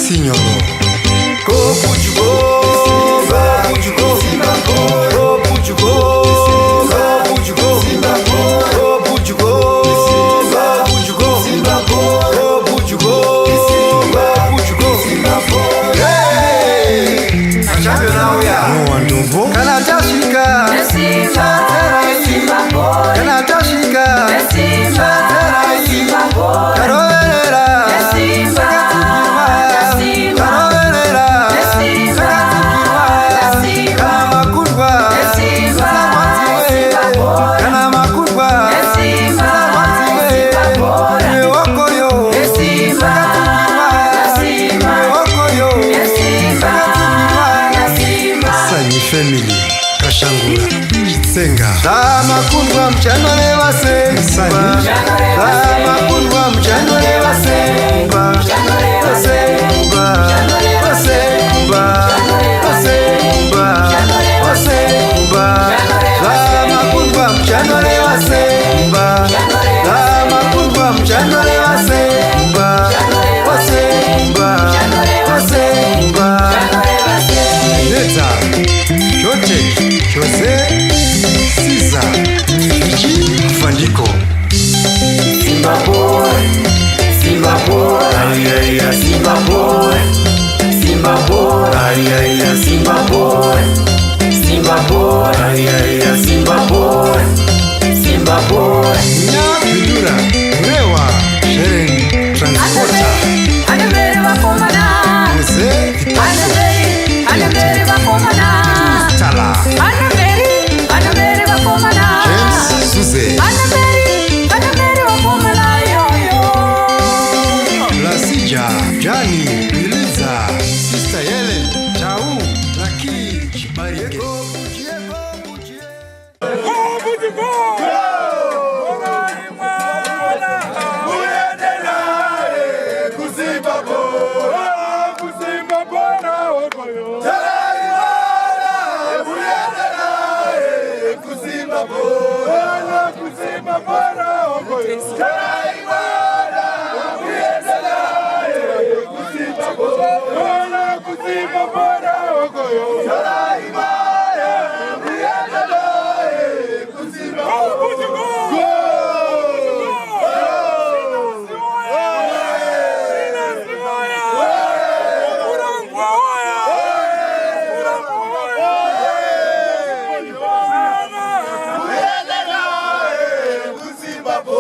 Signoro. Go Portugal, go Portugal, go Portugal, go Portugal, go Portugal, go Portugal, go Portugal. Hey, champion ya. No andumbo. Kana tashika. Kana tashika. Family, Kashangura, Senga. Sama kundwa mchanole wa Semba. Sama kundwa mchanole wa Semba. Semba, Semba, Semba, Semba. Sama kundwa mchanole wa Semba. Sama kundwa mchanole wa Semba. Semba, Semba. Leta, Chote, Jose, Siza, Fiji, Fandiko. Simba boy, Simba boy, ay ay ay, Simba boy, Simba boy, ay ay ay, Simba boy, Simba boy, ay ay ay, Simba boy, Simba boy. Nya Bidura, Rewa, Sheren, Transporter. Jose, Tala, James, Suze, Lasija, Jani, Biliza, Sister Helen, Tau, Laki, Chibarieko.